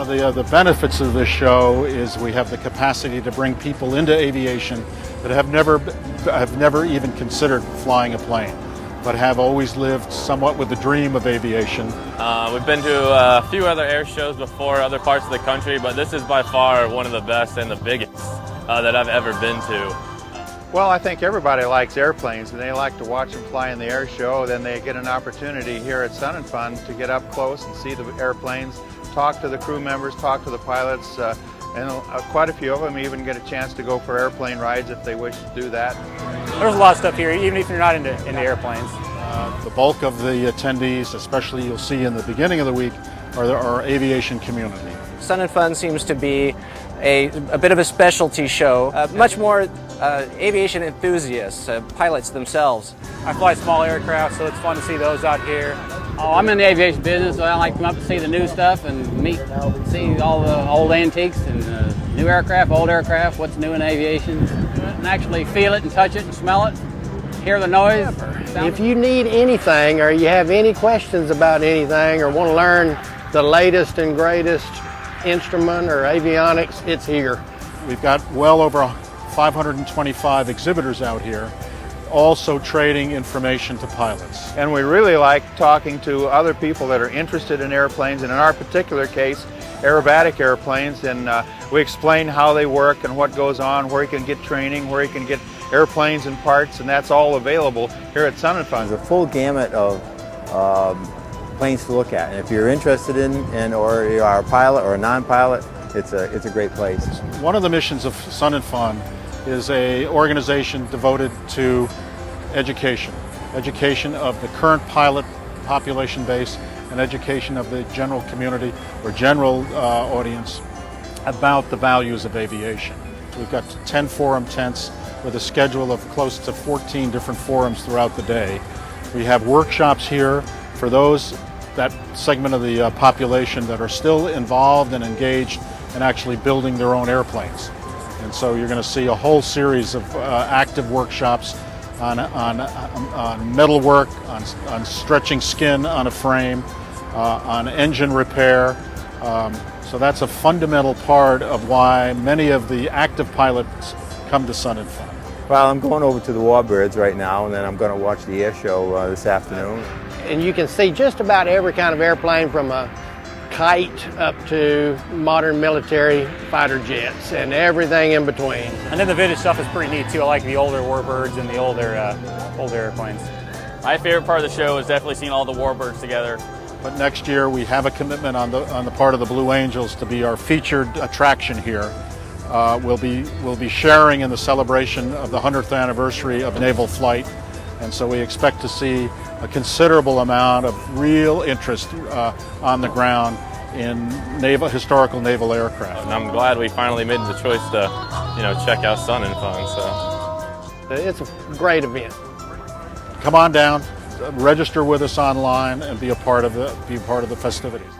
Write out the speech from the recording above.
The benefits of this show is we have the capacity to bring people into aviation that have never even considered flying a plane, but have always lived somewhat with the dream of aviation. We've been to a few other air shows before, other parts of the country, but this is by far one of the best and the biggest that I've ever been to. Well, I think everybody likes airplanes and they like to watch them fly in the air show. Then they get an opportunity here at Sun and Fun to get up close and see the airplanes, talk to the crew members, talk to the pilots, and quite a few of them even get a chance to go for airplane rides if they wish to do that. There's a lot of stuff here, even if you're not into airplanes. The bulk of the attendees, especially you'll see in the beginning of the week, are our aviation community. Sun and Fun seems to be a bit of a specialty show, much more aviation enthusiasts, pilots themselves. I fly small aircraft, so it's fun to see those out here. Oh, I'm in the aviation business, so I like to come up to see the new stuff and see all the old antiques and new aircraft, old aircraft, what's new in aviation, and actually feel it and touch it and smell it, hear the noise. If you need anything or you have any questions about anything or want to learn the latest and greatest instrument or avionics, it's here. We've got well over 525 exhibitors out here, also trading information to pilots. And we really like talking to other people that are interested in airplanes, and in our particular case, aerobatic airplanes, and we explain how they work and what goes on, where you can get training, where you can get airplanes and parts, and that's all available here at Sun and Fun. There's a full gamut of planes to look at, and if you're interested in or you are a pilot or a non-pilot, it's a great place. One of the missions of Sun and Fun is an organization devoted to education of the current pilot population base and education of the general community or general audience about the values of aviation. We've got 10 forum tents with a schedule of close to 14 different forums throughout the day. We have workshops here for that segment of the population that are still involved and engaged in actually building their own airplanes. And so you're going to see a whole series of active workshops on metal work, on stretching skin on a frame, on engine repair. So that's a fundamental part of why many of the active pilots come to Sun and Fun. Well, I'm going over to the Warbirds right now, and then I'm going to watch the air show this afternoon. And you can see just about every kind of airplane from a kite up to modern military fighter jets and everything in between. And then the vintage stuff is pretty neat too. I like the older Warbirds and the older airplanes. My favorite part of the show is definitely seeing all the Warbirds together. But next year we have a commitment on the part of the Blue Angels to be our featured attraction here. We'll be sharing in the celebration of the 100th anniversary of naval flight, and so we expect to see a considerable amount of real interest on the ground in historical naval aircraft. And I'm glad we finally made the choice to, check out Sun and Fun. So it's a great event. Come on down, register with us online, and be a part of the festivities.